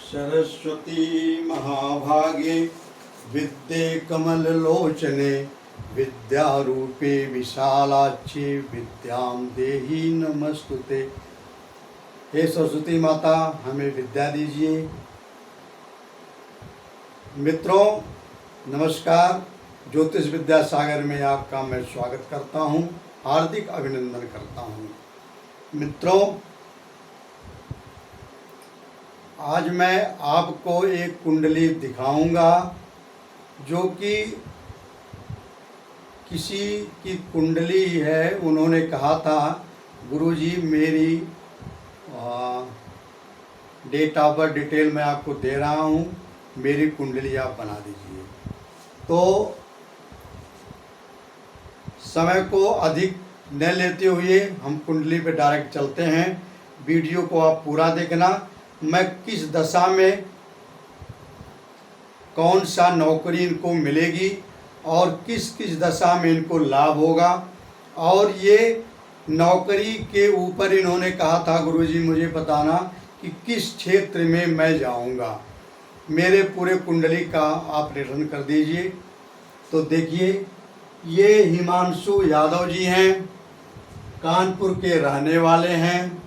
सरस्वती महाभागे विद्ये कमललोचने विद्यारूपे विशालाक्षी विद्यां देहि नमस्तुते। हे सरस्वती माता, हमें विद्या दीजिए। मित्रों नमस्कार। ज्योतिष विद्या सागर में आपका मैं स्वागत करता हूं, हार्दिक अभिनंदन करता हूं। मित्रों, आज मैं आपको एक कुंडली दिखाऊंगा जो कि किसी की कुंडली है। उन्होंने कहा था, गुरुजी मेरी डेट ऑफ बर्थ डिटेल मैं आपको दे रहा हूं, मेरी कुंडली आप बना दीजिए। तो समय को अधिक न लेते हुए हम कुंडली पे डायरेक्ट चलते हैं। वीडियो को आप पूरा देखना। मैं किस दशा में कौन सा नौकरी इनको मिलेगी और किस किस दशा में इनको लाभ होगा, और ये नौकरी के ऊपर इन्होंने कहा था, गुरुजी मुझे बताना कि किस क्षेत्र में मैं जाऊंगा। मेरे पूरे कुंडली का आप निरीक्षण कर दीजिए। तो देखिए, ये हिमांशु यादव जी हैं, कानपुर के रहने वाले हैं।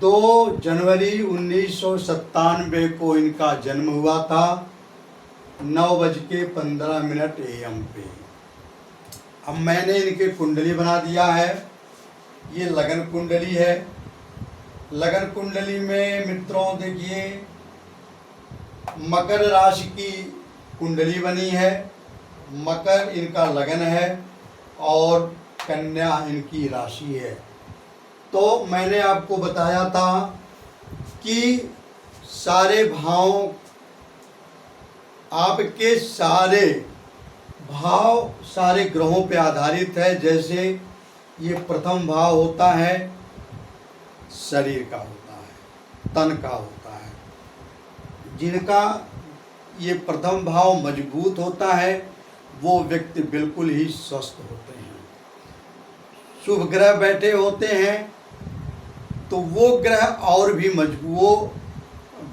2 जनवरी 1997 को इनका जन्म हुआ था, 9:15 AM पे। अब मैंने इनके कुंडली बना दिया है। ये लगन कुंडली है। लगन कुंडली में मित्रों देखिए, मकर राशि की कुंडली बनी है। मकर इनका लगन है और कन्या इनकी राशि है। तो मैंने आपको बताया था कि सारे भाव, आपके सारे भाव सारे ग्रहों पे आधारित है। जैसे ये प्रथम भाव होता है, शरीर का होता है, तन का होता है। जिनका ये प्रथम भाव मजबूत होता है वो व्यक्ति बिल्कुल ही स्वस्थ होते हैं। शुभ ग्रह बैठे होते हैं तो वो ग्रह और भी वो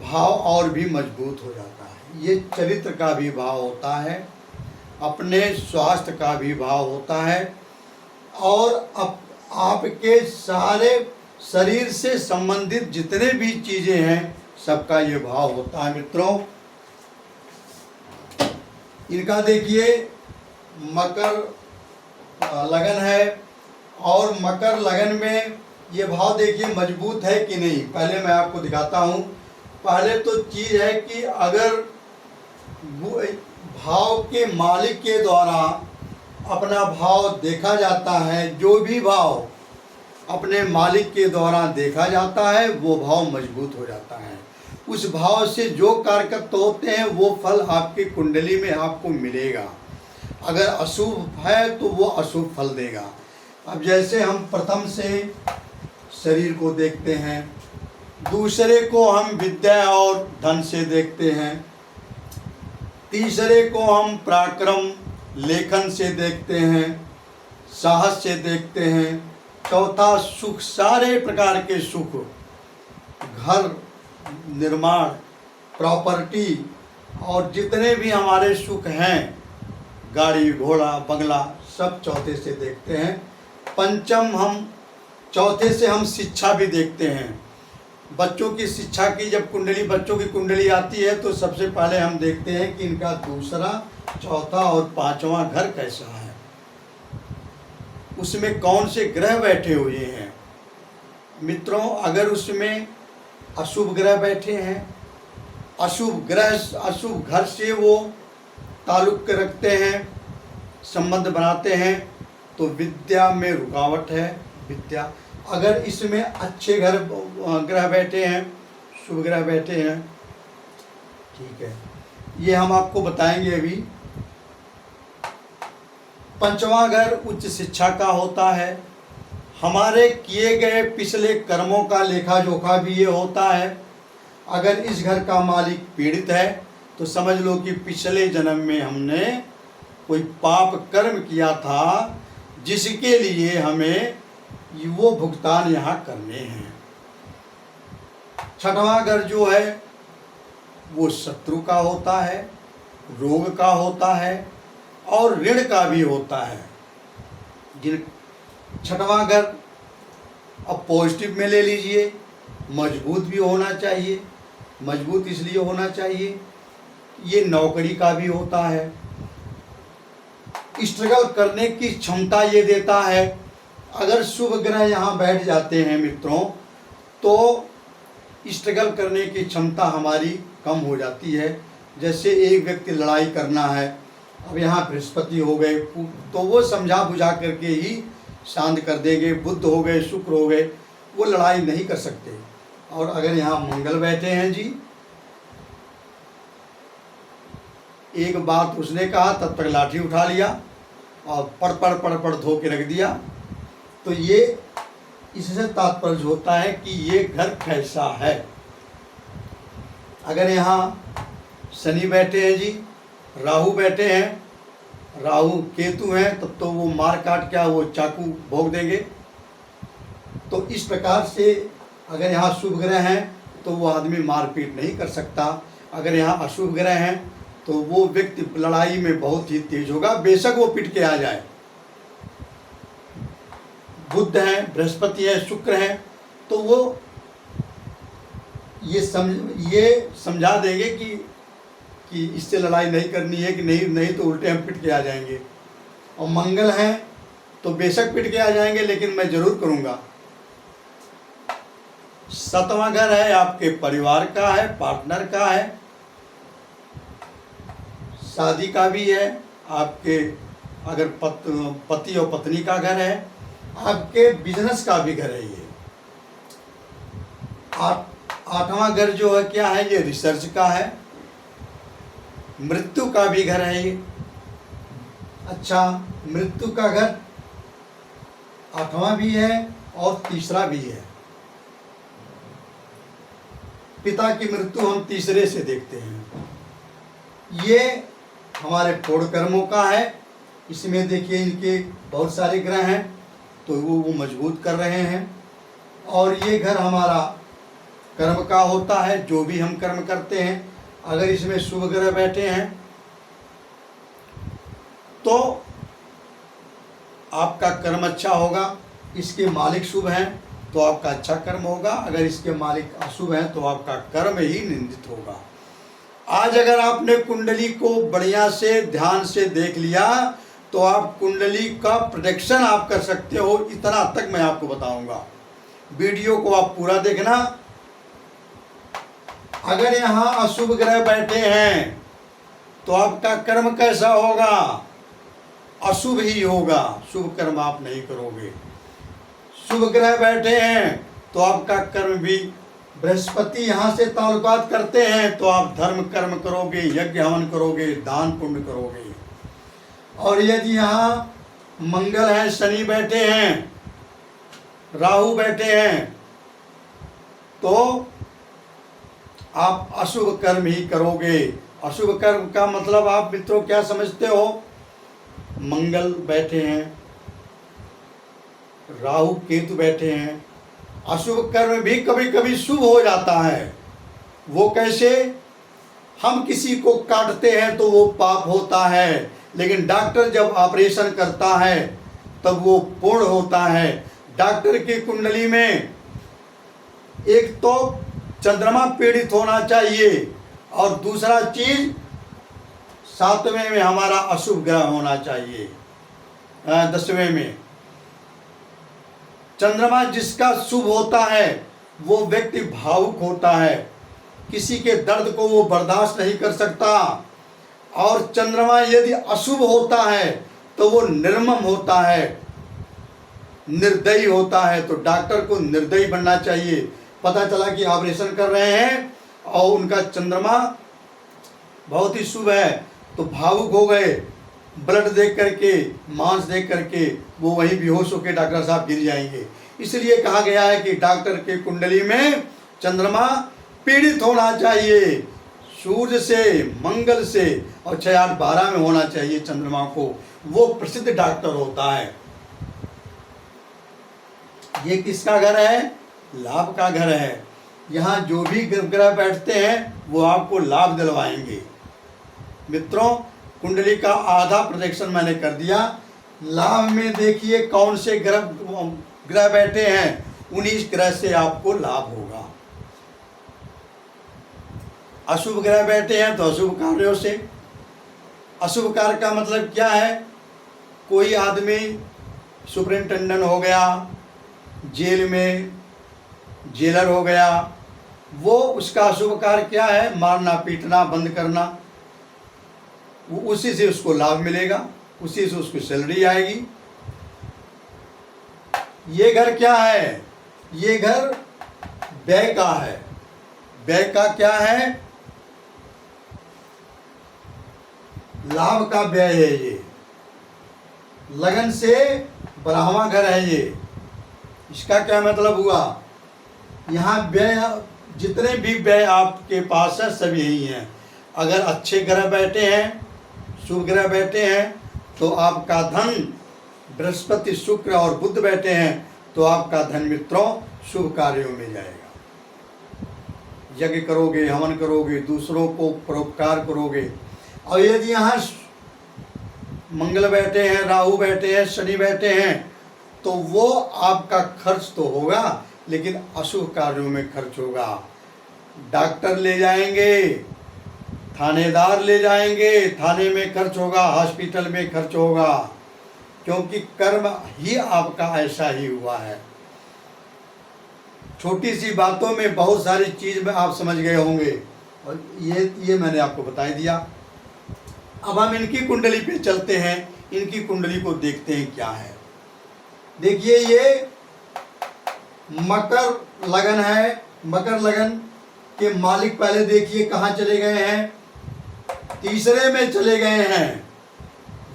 भाव और भी मजबूत हो जाता है। ये चरित्र का भी भाव होता है, अपने स्वास्थ्य का भी भाव होता है, और आपके सारे शरीर से संबंधित जितने भी चीज़ें हैं सबका ये भाव होता है। मित्रों, इनका देखिए मकर लगन है, और मकर लगन में ये भाव देखिए मजबूत है कि नहीं, पहले मैं आपको दिखाता हूँ। पहले तो चीज़ है कि अगर भाव के मालिक के द्वारा अपना भाव देखा जाता है, जो भी भाव अपने मालिक के द्वारा देखा जाता है वो भाव मजबूत हो जाता है। उस भाव से जो कारकत्व होते हैं वो फल आपकी कुंडली में आपको मिलेगा। अगर अशुभ है तो वो अशुभ फल देगा। अब जैसे हम प्रथम से शरीर को देखते हैं, दूसरे को हम विद्या और धन से देखते हैं, तीसरे को हम पराक्रम लेखन से देखते हैं, साहस से देखते हैं, चौथा सुख, सारे प्रकार के सुख, घर निर्माण, प्रॉपर्टी और जितने भी हमारे सुख हैं, गाड़ी घोड़ा बंगला, सब चौथे से देखते हैं। पंचम हम चौथे से हम शिक्षा भी देखते हैं। बच्चों की शिक्षा की जब कुंडली, बच्चों की कुंडली आती है तो सबसे पहले हम देखते हैं कि इनका दूसरा, चौथा और 5वां घर कैसा है, उसमें कौन से ग्रह बैठे हुए हैं। मित्रों, अगर उसमें अशुभ ग्रह बैठे हैं, अशुभ ग्रह अशुभ घर से वो ताल्लुक रखते हैं, संबंध बनाते हैं, तो विद्या में रुकावट है। विद्या, अगर इसमें अच्छे ग्रह बैठे हैं, शुभ ग्रह बैठे हैं, ठीक है, ये हम आपको बताएंगे अभी। 5वां घर उच्च शिक्षा का होता है। हमारे किए गए पिछले कर्मों का लेखा जोखा भी ये होता है। अगर इस घर का मालिक पीड़ित है तो समझ लो कि पिछले जन्म में हमने कोई पाप कर्म किया था, जिसके लिए हमें वो भुगतान यहाँ करने हैं। छठवां घर जो है वो शत्रु का होता है, रोग का होता है और ऋण का भी होता है। जिन छठवां घर अब पॉजिटिव में ले लीजिए, मजबूत भी होना चाहिए। मजबूत इसलिए होना चाहिए, ये नौकरी का भी होता है, स्ट्रगल करने की क्षमता ये देता है। अगर शुभ ग्रह यहाँ बैठ जाते हैं मित्रों, तो स्ट्रगल करने की क्षमता हमारी कम हो जाती है। जैसे एक व्यक्ति लड़ाई करना है, अब यहाँ बृहस्पति हो गए तो वो समझा बुझा करके ही शांत कर देंगे। बुध हो गए, शुक्र हो गए, वो लड़ाई नहीं कर सकते। और अगर यहाँ मंगल बैठे हैं जी, एक बात उसने कहा तब तक लाठी उठा लिया और पड़ धो के रख दिया। तो ये इससे तात्पर्य होता है कि ये घर कैसा है। अगर यहाँ शनि बैठे हैं जी, राहु बैठे हैं, राहु केतु हैं, तब तो वो मार काट क्या वो चाकू भोग देंगे। तो इस प्रकार से अगर यहाँ शुभ ग्रह हैं तो वो आदमी मारपीट नहीं कर सकता। अगर यहाँ अशुभ ग्रह हैं तो वो व्यक्ति लड़ाई में बहुत ही तेज होगा, बेशक वो पिट के आ जाए। बुध है, बृहस्पति है, शुक्र है, तो वो ये समझा देंगे कि इससे लड़ाई नहीं करनी है, कि नहीं तो उल्टे हम पिट के आ जाएंगे। और मंगल है तो बेशक पिट के आ जाएंगे, लेकिन मैं जरूर करूँगा। सातवां घर है आपके परिवार का है, पार्टनर का है, शादी का भी है, आपके अगर पति और पत्नी का घर है, आपके बिजनेस का भी घर है। ये आठवां घर जो है क्या है, ये रिसर्च का है, मृत्यु का भी घर है ये। अच्छा, मृत्यु का घर आठवां भी है और तीसरा भी है। पिता की मृत्यु हम तीसरे से देखते हैं। ये हमारे पूर्ण कर्मों का है। इसमें देखिए इनके बहुत सारे ग्रह हैं, तो वो मजबूत कर रहे हैं। और ये घर हमारा कर्म का होता है, जो भी हम कर्म करते हैं। अगर इसमें शुभ ग्रह बैठे हैं तो आपका कर्म अच्छा होगा। इसके मालिक शुभ हैं तो आपका अच्छा कर्म होगा, अगर इसके मालिक अशुभ हैं तो आपका कर्म ही निंदित होगा। आज अगर आपने कुंडली को बढ़िया से ध्यान से देख लिया तो आप कुंडली का प्रेडिक्शन आप कर सकते हो। इतना तक मैं आपको बताऊंगा, वीडियो को आप पूरा देखना। अगर यहाँ अशुभ ग्रह बैठे हैं तो आपका कर्म कैसा होगा, अशुभ ही होगा, शुभ कर्म आप नहीं करोगे। शुभ ग्रह बैठे हैं तो आपका कर्म भी, बृहस्पति यहाँ से ताल्लुकात करते हैं तो आप धर्म कर्म करोगे, यज्ञ हवन करोगे, दान पुण्य करोगे। और यदि यहाँ मंगल है, शनि बैठे हैं, राहु बैठे हैं, तो आप अशुभ कर्म ही करोगे। अशुभ कर्म का मतलब आप मित्रों क्या समझते हो? मंगल बैठे हैं, राहु केतु बैठे हैं, अशुभ कर्म भी कभी कभी शुभ हो जाता है। वो कैसे? हम किसी को काटते हैं तो वो पाप होता है, लेकिन डॉक्टर जब ऑपरेशन करता है तब वो पूर्ण होता है। डॉक्टर की कुंडली में एक तो चंद्रमा पीड़ित होना चाहिए और दूसरा चीज सातवें में हमारा अशुभ ग्रह होना चाहिए। 10वें में चंद्रमा जिसका शुभ होता है वो व्यक्ति भावुक होता है, किसी के दर्द को वो बर्दाश्त नहीं कर सकता। और चंद्रमा यदि अशुभ होता है तो वो निर्मम होता है, निर्दयी होता है। तो डॉक्टर को निर्दयी बनना चाहिए। पता चला कि ऑपरेशन कर रहे हैं और उनका चंद्रमा बहुत ही शुभ है तो भावुक हो गए, ब्लड देख करके, मांस देख करके वो वहीं बेहोश होकर डॉक्टर साहब गिर जाएंगे। इसलिए कहा गया है कि डॉक्टर के कुंडली में चंद्रमा पीड़ित होना चाहिए, सूर्य से, मंगल से, और 6, 8, 12 में होना चाहिए चंद्रमा को। वो प्रसिद्ध डॉक्टर होता है। ये किसका घर है? लाभ का घर है। यहाँ जो भी ग्रह बैठते हैं वो आपको लाभ दिलवाएंगे। मित्रों, कुंडली का आधा प्रेडिक्शन मैंने कर दिया। लाभ में देखिए कौन से ग्रह बैठे हैं, 19 ग्रह से आपको लाभ होगा। अशुभ ग्रह बैठे हैं तो अशुभ कार्यों से। अशुभ कार्य का मतलब क्या है? कोई आदमी सुपरिंटेंडेंट हो गया, जेल में जेलर हो गया, वो उसका अशुभ कार्य क्या है? मारना पीटना बंद करना। वो उसी से उसको लाभ मिलेगा, उसी से उसको सैलरी आएगी। ये घर क्या है? ये घर व्यय का है। व्यय का क्या है? लाभ का व्यय है। ये लगन से 12वां घर है। ये इसका क्या मतलब हुआ? यहाँ व्यय, जितने भी व्यय आपके पास है सब यही हैं। अगर अच्छे ग्रह बैठे हैं, शुभ ग्रह बैठे हैं, तो आपका धन, बृहस्पति शुक्र और बुध बैठे हैं तो आपका धन मित्रों शुभ कार्यों में जाएगा। यज्ञ करोगे, हवन करोगे, दूसरों को परोपकार करोगे। और यदि यहाँ मंगल बैठे हैं, राहु बैठे हैं, शनि बैठे हैं, तो वो आपका खर्च तो होगा लेकिन अशुभ कार्यों में खर्च होगा। डॉक्टर ले जाएंगे, थानेदार ले जाएंगे, थाने में खर्च होगा, हॉस्पिटल में खर्च होगा, क्योंकि कर्म ही आपका ऐसा ही हुआ है। छोटी सी बातों में बहुत सारी चीज में आप समझ गए होंगे, और ये मैंने आपको बता दिया। अब हम इनकी कुंडली पे चलते हैं, इनकी कुंडली को देखते हैं क्या है। देखिए, ये मकर लगन है। मकर लगन के मालिक पहले देखिए कहाँ चले गए हैं? तीसरे में चले गए हैं।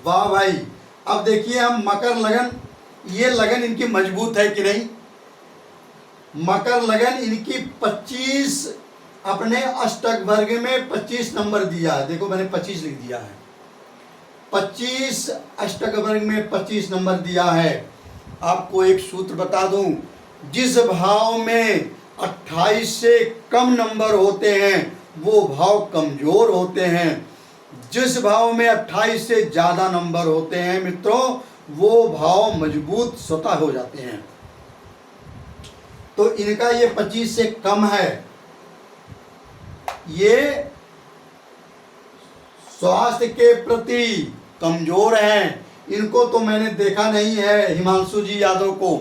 वाह भाई। अब देखिए हम मकर लगन, ये लगन इनकी मजबूत है कि नहीं? मकर लगन इनकी 25 अपने अष्टक वर्ग में 25 नंबर दिया है। देखो मैंने 25 लिख दिया है। 25 अष्टक वर्ग में 25 नंबर दिया है। आपको एक सूत्र बता दूं, जिस भाव में 28 से कम नंबर होते हैं वो भाव कमजोर होते हैं। जिस भाव में 28 से ज़्यादा नंबर होते हैं मित्रों, वो भाव मजबूत स्वतः हो जाते हैं। तो इनका ये 25 से कम है। ये स्वास्थ्य के प्रति कमजोर हैं। इनको तो मैंने देखा नहीं है, हिमांशु जी यादव को,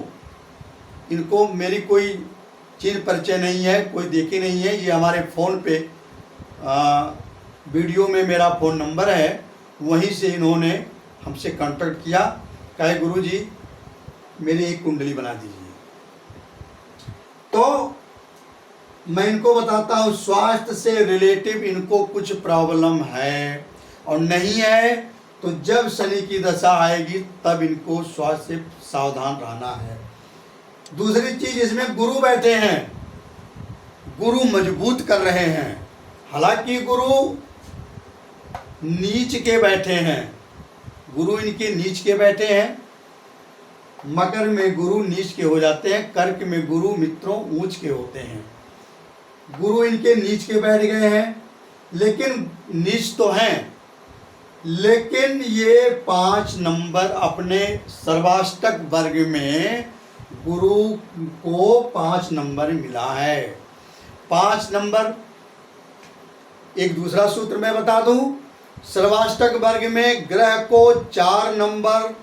इनको मेरी कोई चिन्ह परिचय नहीं है, कोई देखी नहीं है। ये हमारे फ़ोन पे वीडियो में मेरा फ़ोन नंबर है, वहीं से इन्होंने हमसे कांटेक्ट किया, कहे गुरुजी मेरी एक कुंडली बना दीजिए। तो मैं इनको बताता हूँ, स्वास्थ्य से रिलेटिव इनको कुछ प्रॉब्लम है, और नहीं है तो जब शनि की दशा आएगी तब इनको स्वास्थ्य से सावधान रहना है। दूसरी चीज, इसमें गुरु बैठे हैं, गुरु मजबूत कर रहे हैं। हालांकि गुरु नीच के बैठे हैं, गुरु इनके नीच के बैठे हैं। मकर में गुरु नीच के हो जाते हैं, कर्क में गुरु मित्रों ऊंच के होते हैं। गुरु इनके नीच के बैठ गए हैं, लेकिन नीच तो हैं, लेकिन ये 5 नंबर अपने सर्वाष्टक वर्ग में गुरु को 5 नंबर मिला है। 5 नंबर, एक दूसरा सूत्र मैं बता दूं, सर्वाष्टक वर्ग में ग्रह को 4 नंबर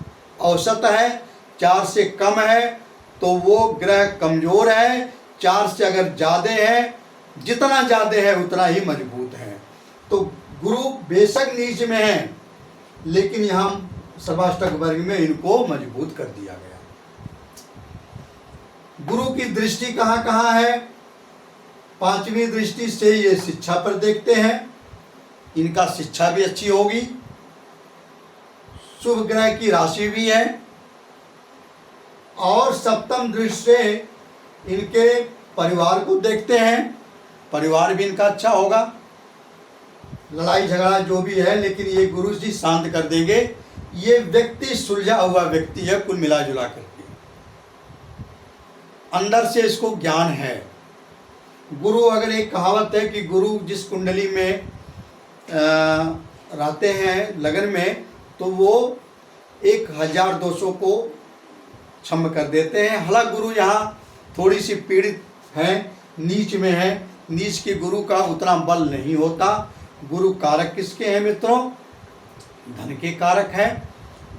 औसत है, 4 से कम है तो वो ग्रह कमजोर है, 4 से अगर ज़्यादा है, जितना ज़्यादा है उतना ही मजबूत है। तो गुरु बेशक नीच में है, लेकिन यहाँ सर्वाष्टक वर्ग में इनको मजबूत कर दिया गया। गुरु की दृष्टि कहाँ कहाँ है? 5वीं दृष्टि से ये शिक्षा पर देखते हैं, इनका शिक्षा भी अच्छी होगी। शुभ ग्रह की राशि भी है, और सप्तम दृष्टि से इनके परिवार को देखते हैं, परिवार भी इनका अच्छा होगा। लड़ाई झगड़ा जो भी है, लेकिन ये गुरु जी शांत कर देंगे। ये व्यक्ति सुलझा हुआ व्यक्ति है, कुल मिला जुला करके अंदर से इसको ज्ञान है। गुरु, अगर एक कहावत है कि गुरु जिस कुंडली में रहते हैं लगन में, तो वो 1200 को क्षम कर देते हैं। हालांकि गुरु यहाँ थोड़ी सी पीड़ित है, नीच में है। नीच के गुरु का उतना बल नहीं होता। गुरु कारक किसके हैं मित्रों? धन के कारक हैं,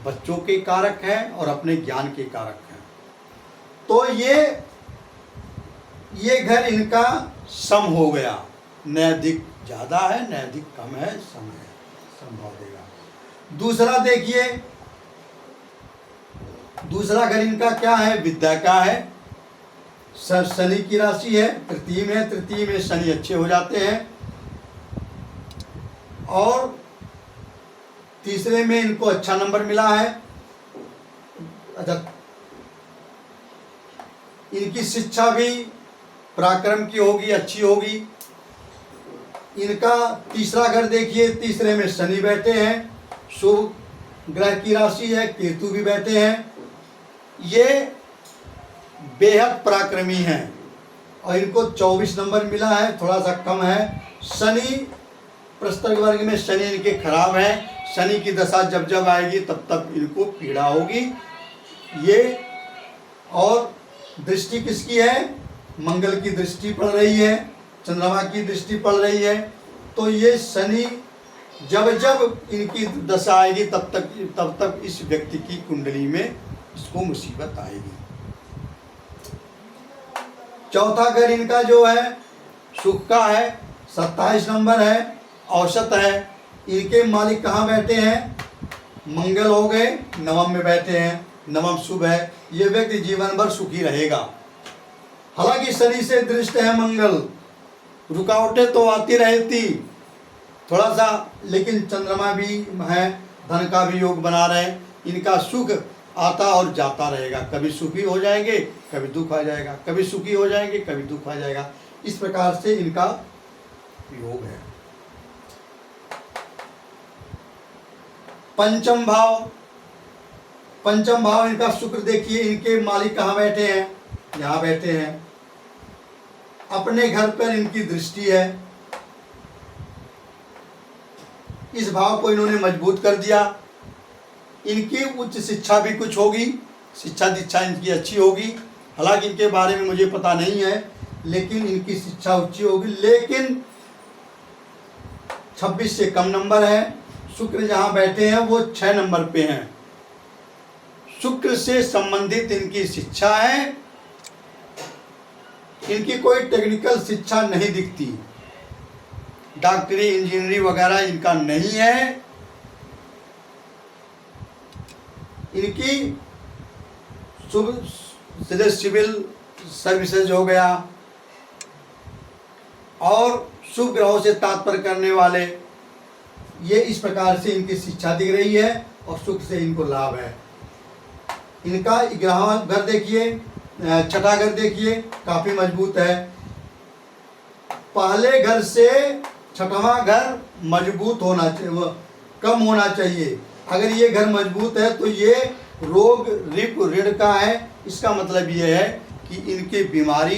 बच्चों के कारक हैं और अपने ज्ञान के कारक हैं। तो ये घर इनका सम हो गया, न अधिक ज़्यादा है न अधिक कम है, सम है, संभव देगा। दूसरा देखिए, दूसरा घर इनका क्या है? विद्या का है। शनि की राशि है, तृतीय में, तृतीय में शनि अच्छे हो जाते हैं। और तीसरे में इनको अच्छा नंबर मिला है। अच्छा, इनकी शिक्षा भी पराक्रम की होगी, अच्छी होगी। इनका तीसरा घर देखिए, तीसरे में शनि बैठे हैं, शुभ ग्रह की राशि है, केतु भी बैठे हैं। ये बेहद पराक्रमी हैं और इनको 24 नंबर मिला है, थोड़ा सा कम है। शनि प्रस्तर वर्ग में शनि इनके खराब है। शनि की दशा जब जब आएगी तब तब इनको पीड़ा होगी। ये और दृष्टि किसकी है? मंगल की दृष्टि पड़ रही है, चंद्रमा की दृष्टि पड़ रही है। तो ये शनि जब जब इनकी दशा आएगी तब तक इस व्यक्ति की कुंडली में इसको मुसीबत आएगी। चौथा घर इनका जो है सुख का है, 27 नंबर है, औसत है। इनके मालिक कहाँ बैठे हैं? मंगल हो गए, नवम में बैठे हैं, नवम शुभ है। ये व्यक्ति जीवन भर सुखी रहेगा। हालांकि शनि से दृष्ट है मंगल, रुकावटें तो आती रहती थोड़ा सा, लेकिन चंद्रमा भी है, धन का भी योग बना रहे। इनका सुख आता और जाता रहेगा, कभी सुखी हो जाएंगे, कभी दुख आ जाएगा, कभी सुखी हो जाएंगे, कभी दुख आ जाएगा। इस प्रकार से इनका योग है। पंचम भाव, पंचम भाव इनका शुक्र देखिए, इनके मालिक कहाँ बैठे हैं? यहाँ बैठे हैं। अपने घर पर इनकी दृष्टि है। इस भाव को इन्होंने मजबूत कर दिया। इनकी उच्च शिक्षा भी कुछ होगी, शिक्षा दीक्षा इनकी अच्छी होगी। हालांकि इनके बारे में मुझे पता नहीं है, लेकिन इनकी शिक्षा अच्छी होगी। लेकिन 26 से कम नंबर है। शुक्र जहाँ बैठे हैं वो 6 नंबर पे हैं। शुक्र से संबंधित इनकी शिक्षा है। इनकी कोई टेक्निकल शिक्षा नहीं दिखती, डॉक्टरी इंजीनियरिंग वगैरह इनका नहीं है। इनकी सिविल सर्विसेज हो गया और शुभ ग्रहों से तात्पर्य करने वाले, ये इस प्रकार से इनकी शिक्षा दिख रही है और सुख से इनको लाभ है। इनका 11वां घर देखिए, 6ठा घर देखिए, काफ़ी मजबूत है। पहले घर से 6वां घर मजबूत होना चाहिए, कम होना चाहिए। अगर ये घर मजबूत है तो ये रोग रिप ऋण का है। इसका मतलब ये है कि इनकी बीमारी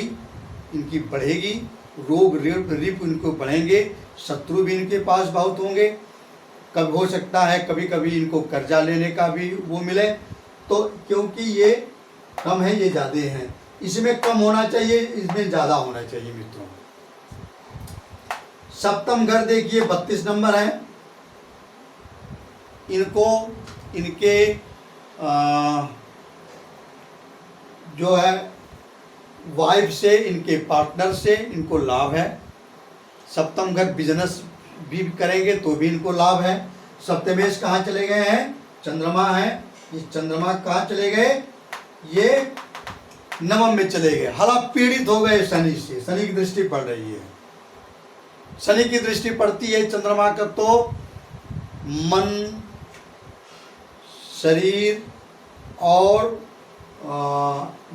इनकी बढ़ेगी, रोग रिप इनको बढ़ेंगे, शत्रु भी इनके पास बहुत होंगे। कब हो सकता है कभी कभी इनको कर्जा लेने का भी वो मिले। तो क्योंकि ये कम है, ये ज़्यादा हैं, इसमें कम होना चाहिए, इसमें ज़्यादा होना चाहिए मित्रों। सप्तम घर देखिए, 32 नंबर है। इनको इनके जो है वाइफ से, इनके पार्टनर से इनको लाभ है। सप्तम घर बिजनेस भी करेंगे तो भी इनको लाभ है। सप्तमेश कहाँ चले गए हैं? चंद्रमा है। ये चंद्रमा कहाँ चले गए? ये नवम में चले गए। हालांकि पीड़ित हो गए शनि से, शनि की दृष्टि पड़ रही है। शनि की दृष्टि पड़ती है चंद्रमा का तो मन, शरीर और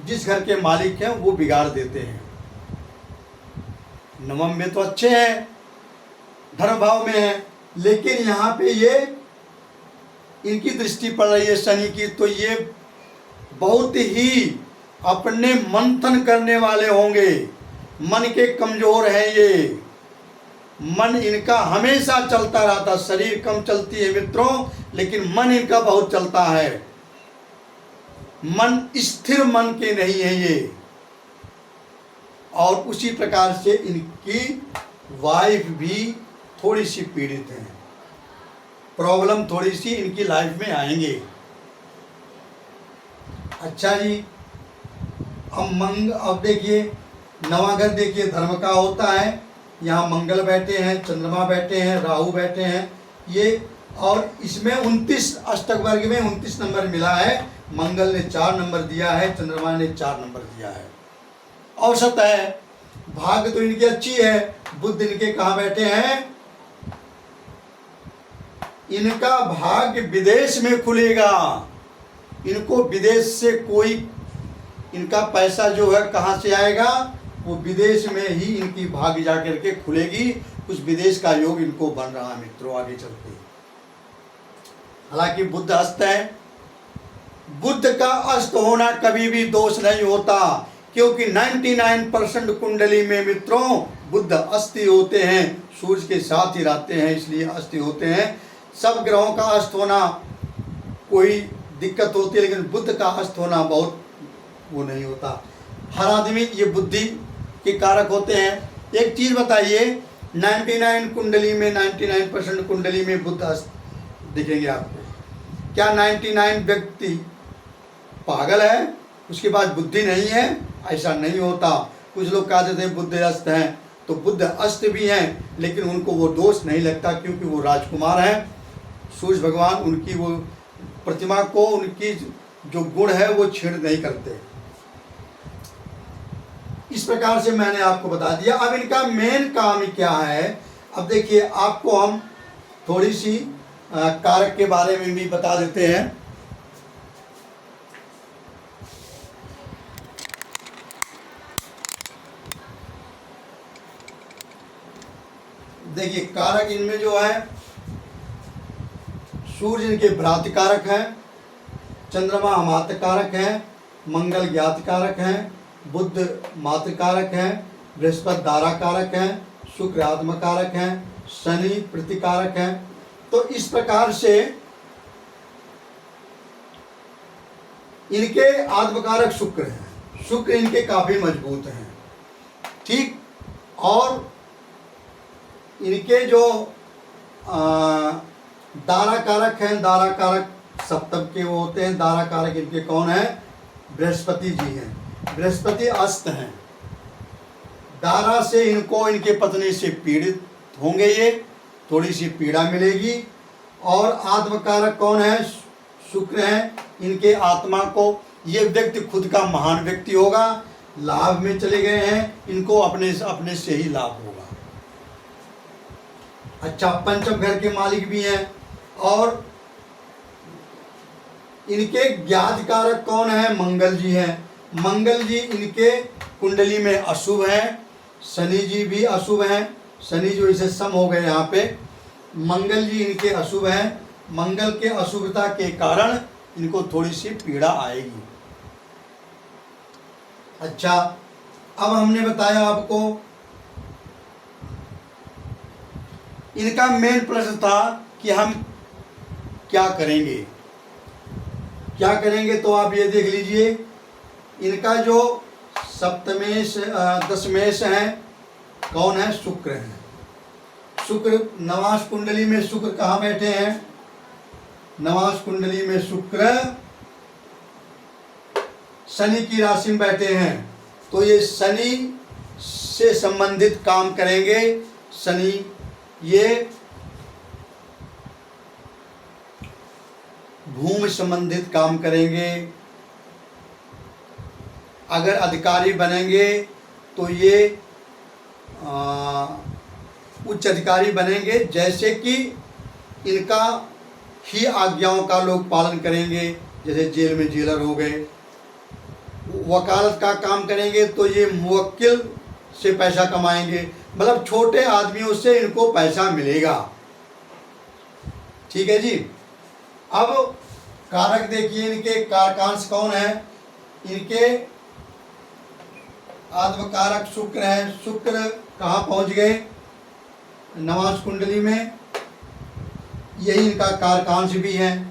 जिस घर के मालिक हैं वो बिगाड़ देते हैं। नवम में तो अच्छे हैं, धर्म भाव में है, लेकिन यहाँ पे ये इनकी दृष्टि पड़ रही है शनि की, तो ये बहुत ही अपने मंथन करने वाले होंगे। मन के कमजोर हैं ये, मन इनका हमेशा चलता रहता, शरीर कम चलती है मित्रों, लेकिन मन इनका बहुत चलता है। मन स्थिर मन के नहीं है ये। और उसी प्रकार से इनकी वाइफ भी थोड़ी सी पीड़ित है, प्रॉब्लम थोड़ी सी इनकी लाइफ में आएंगे। अच्छा जी, अब देखिए नवागर देखिए धर्म का होता है। यहाँ मंगल बैठे हैं, चंद्रमा बैठे हैं, राहु बैठे हैं ये, और इसमें 29 अष्टक वर्ग में 29 नंबर मिला है। मंगल ने 4 नंबर दिया है, चंद्रमा ने 4 नंबर दिया है। औसत है, भाग्य तो इनकी अच्छी है। बुध इनके कहाँ बैठे हैं? इनका भाग्य विदेश में खुलेगा। इनको विदेश से कोई, इनका पैसा जो है कहाँ से आएगा? वो विदेश में ही इनकी भाग्य जाकर के खुलेगी। कुछ विदेश का योग इनको बन रहा है मित्रों आगे चलते। हालांकि बुध अस्त है, बुध का अस्त होना कभी भी दोष नहीं होता, क्योंकि 99% कुंडली में मित्रों बुध अस्थि होते हैं, सूर्य के साथ ही रहते हैं, इसलिए अस्थि होते हैं। सब ग्रहों का अस्त होना कोई दिक्कत होती है, लेकिन बुध का अस्त होना बहुत वो नहीं होता। हर आदमी ये बुद्धि के कारक होते हैं। एक चीज़ बताइए, 99 कुंडली में 99% कुंडली में बुध अस्त दिखेंगे आपको। क्या 99 व्यक्ति पागल है, उसके पास बुद्धि नहीं है? ऐसा नहीं होता। कुछ लोग कहते थे बुध अस्त हैं, तो बुध अस्त भी हैं, लेकिन उनको वो दोष नहीं लगता, क्योंकि वो राजकुमार हैं। सूर्य भगवान उनकी वो प्रतिमा को, उनकी जो गुण है वो छेड़ नहीं करते। इस प्रकार से मैंने आपको बता दिया। अब इनका मेन काम क्या है? अब देखिए, आपको हम थोड़ी सी कारक के बारे में भी बता देते हैं। देखिए, कारक इनमें जो है, सूर्य इनके भ्रांति कारक हैं, चंद्रमा अमात्य कारक हैं, मंगल ज्ञात कारक हैं, बुध मातृ कारक हैं, बृहस्पति दारा कारक हैं, शुक्र आत्म कारक हैं, शनि प्रतिकारक हैं। तो इस प्रकार से इनके आत्मकारक शुक्र हैं। शुक्र इनके काफी मजबूत हैं, ठीक। और इनके जो दारा कारक हैं, दारा कारक सप्तम के वो होते हैं। दारा कारक इनके कौन है? बृहस्पति जी हैं। बृहस्पति अस्त हैं। दारा से इनको, इनके पत्नी से पीड़ित होंगे, ये थोड़ी सी पीड़ा मिलेगी। और आत्मकारक कौन है? शुक्र हैं। इनके आत्मा को, ये व्यक्ति खुद का महान व्यक्ति होगा, लाभ में चले गए हैं, इनको अपने से ही लाभ होगा। अच्छा, पंचम घर के मालिक भी हैं। और इनके ज्ञात कारक कौन है? मंगल जी हैं। मंगल जी इनके कुंडली में अशुभ हैं। शनि जी भी अशुभ हैं। शनि जो इसे सम हो गए यहाँ पे, मंगल जी इनके अशुभ हैं। मंगल के अशुभता के कारण इनको थोड़ी सी पीड़ा आएगी। अच्छा, अब हमने बताया आपको, इनका मेन प्रश्न था कि हम क्या करेंगे, क्या करेंगे। तो आप ये देख लीजिए, इनका जो सप्तमेश दशमेश हैं, कौन है? शुक्र हैं। शुक्र नवाश कुंडली में शुक्र कहाँ बैठे हैं? नवाश कुंडली में शुक्र शनि की राशि में बैठे हैं। तो ये शनि से संबंधित काम करेंगे। शनि ये भूमि संबंधित काम करेंगे। अगर अधिकारी बनेंगे तो ये उच्च अधिकारी बनेंगे, जैसे कि इनका ही आज्ञाओं का लोग पालन करेंगे। जैसे जेल में जेलर हो गए। वकालत का काम करेंगे तो ये मुवक्किल से पैसा कमाएंगे, मतलब छोटे आदमियों से इनको पैसा मिलेगा। ठीक है जी। अब कारक देखिए, इनके कारकांश कौन है? इनके आत्मकारक शुक्र है। शुक्र कहाँ पहुँच गए? नवांश कुंडली में। यही इनका कारकांश भी है,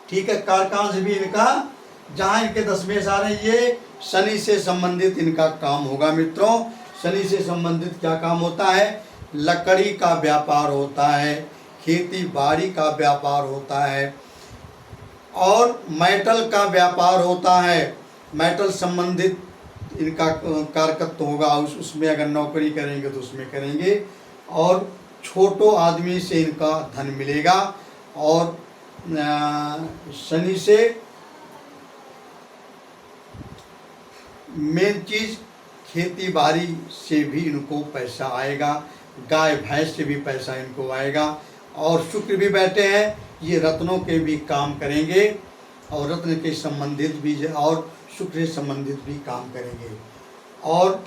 ठीक है, कारकांश भी इनका, जहाँ इनके दशमें सारे, ये शनि से संबंधित इनका काम होगा मित्रों। शनि से संबंधित क्या काम होता है? लकड़ी का व्यापार होता है, खेती बाड़ी का व्यापार होता है, और मेटल का व्यापार होता है। मेटल संबंधित इनका कारकत्व होगा, उसमें अगर नौकरी करेंगे तो उसमें करेंगे। और छोटो आदमी से इनका धन मिलेगा। और शनि से मेन चीज़ खेती बाड़ी से भी इनको पैसा आएगा, गाय भैंस से भी पैसा इनको आएगा। और शुक्र भी बैठे हैं, ये रत्नों के भी काम करेंगे, और रत्न के संबंधित भी, और शुक्र से संबंधित भी काम करेंगे। और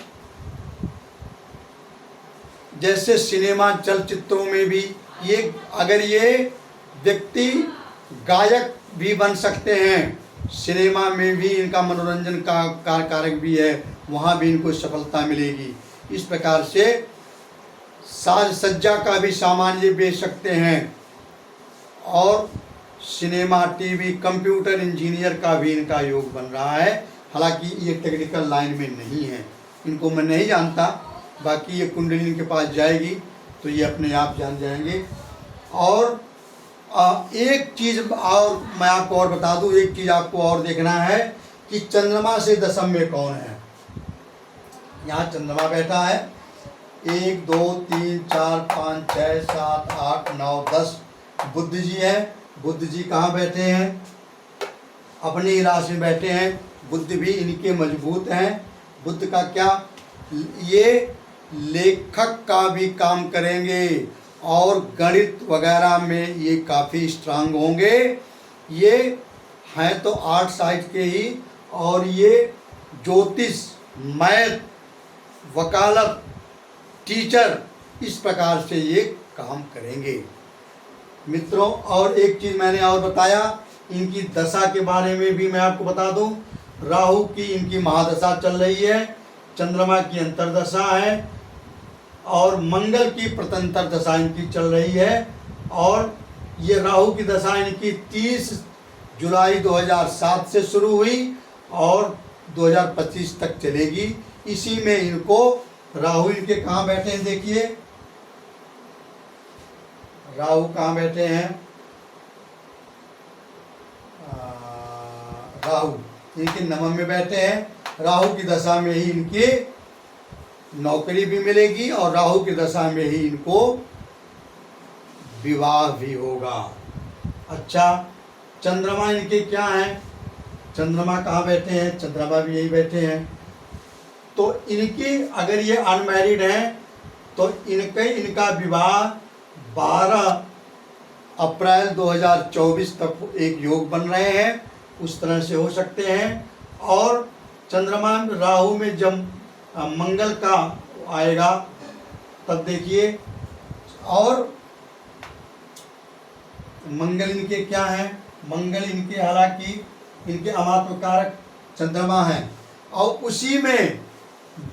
जैसे सिनेमा चलचित्रों में भी ये, अगर ये व्यक्ति गायक भी बन सकते हैं, सिनेमा में भी इनका मनोरंजन का कारक भी है, वहाँ भी इनको सफलता मिलेगी। इस प्रकार से साज सज्जा का भी सामान ये बेच सकते हैं, और सिनेमा, टीवी, कंप्यूटर इंजीनियर का भी इनका योग बन रहा है। हालांकि ये टेक्निकल लाइन में नहीं है, इनको मैं नहीं जानता, बाकी ये कुंडली इनके पास जाएगी तो ये अपने आप जान जाएंगे। और एक चीज़ और मैं आपको और बता दूं, एक चीज़ आपको और देखना है कि चंद्रमा से दशम में कौन है। यहाँ चंद्रमा बैठा है, 1 2 3 4 5 6 7 8 9 10 बुध जी है। बुध जी कहाँ बैठे हैं? अपनी ही राशि में बैठे हैं। बुध भी इनके मजबूत हैं। बुध का क्या, ये लेखक का भी काम करेंगे, और गणित वगैरह में ये काफ़ी स्ट्रांग होंगे। ये हैं तो आर्ट साइड के ही, और ये ज्योतिष, मैथ, वकालत, टीचर, इस प्रकार से ये काम करेंगे मित्रों। और एक चीज़ मैंने और बताया, इनकी दशा के बारे में भी मैं आपको बता दूं। राहु की इनकी महादशा चल रही है, चंद्रमा की अंतरदशा है, और मंगल की प्रतंतर दशा इनकी चल रही है। और ये राहु की दशा इनकी 30 जुलाई 2007 से शुरू हुई और 2025 तक चलेगी। इसी में इनको राहु इनके कहाँ बैठे हैं, देखिए राहु कहाँ बैठे हैं। राहु इनके नवम में बैठे हैं। राहु की दशा में ही इनकी नौकरी भी मिलेगी, और राहु की दशा में ही इनको विवाह भी होगा। अच्छा, चंद्रमा इनके क्या हैं? चंद्रमा कहाँ बैठे हैं? चंद्रमा भी यही बैठे हैं। तो इनकी, अगर ये अनमैरिड हैं तो इनका विवाह 12 अप्रैल 2024 तक एक योग बन रहे हैं, उस तरह से हो सकते हैं। और चंद्रमा राहु में जब मंगल का आएगा तब देखिए, और मंगल इनके क्या हैं? मंगल इनके, हालांकि इनके अमात्मकारक चंद्रमा हैं, और उसी में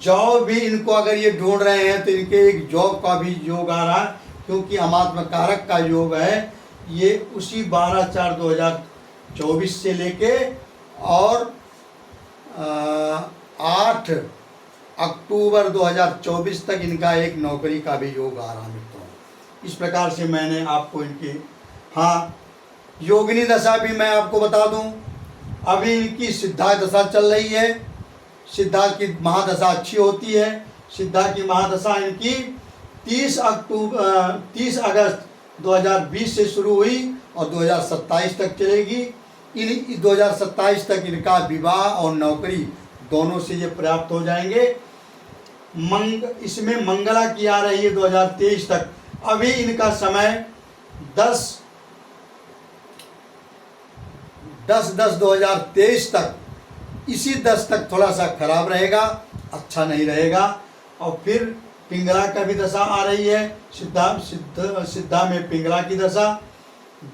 जॉब भी इनको अगर ये ढूंढ रहे हैं तो इनके एक जॉब का भी योग आ रहा है, क्योंकि अमात्मकारक का योग है ये उसी 12/4/2024 से लेके और 8 अक्टूबर 2024 तक इनका एक नौकरी का भी योग आ रहा मित्रों। इस प्रकार से मैंने आपको इनके, हाँ, योगिनी दशा भी मैं आपको बता दूं। अभी इनकी सिद्धा दशा चल रही है। सिद्धा की महादशा अच्छी होती है। सिद्धा की महादशा इनकी 30 अगस्त 2020 से शुरू हुई और 2027 तक चलेगी। इन 2027 तक इनका विवाह और नौकरी दोनों से ये प्राप्त हो जाएंगे। इसमें मंगला की आ रही है 2023 तक। अभी इनका समय 10/10/2023 तक, इसी 10 तक थोड़ा सा खराब रहेगा, अच्छा नहीं रहेगा। और फिर पिंगला का भी दशा आ रही है। सिद्धा में पिंगला की दशा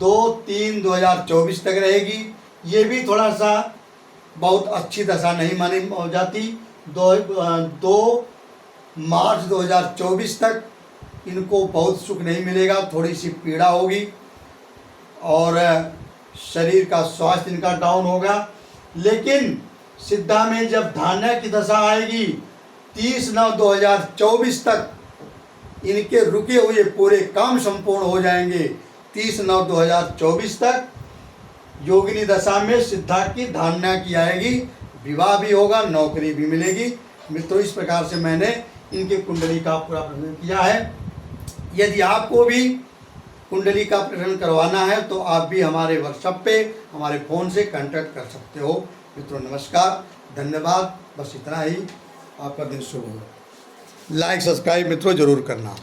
2/3/2024 तक रहेगी। ये भी थोड़ा सा बहुत अच्छी दशा नहीं मानी जाती। 2 मार्च 2024 तक इनको बहुत सुख नहीं मिलेगा, थोड़ी सी पीड़ा होगी और शरीर का स्वास्थ्य इनका डाउन होगा। लेकिन सिद्धा में जब धान्य की दशा आएगी 30/9/2024 तक इनके रुके हुए पूरे काम संपूर्ण हो जाएंगे। 30/9/2024 तक योगिनी दशा में सिद्धा की धान्य की आएगी, विवाह भी होगा, नौकरी भी मिलेगी। मित्रों, इस प्रकार से मैंने इनके कुंडली का पूरा प्रश्न किया है। यदि आपको भी कुंडली का प्रश्न करवाना है तो आप भी हमारे व्हाट्सएप पे हमारे फ़ोन से कांटेक्ट कर सकते हो। मित्रों नमस्कार, धन्यवाद। बस इतना ही। आपका दिन शुभ हो। लाइक सब्सक्राइब मित्रों ज़रूर करना।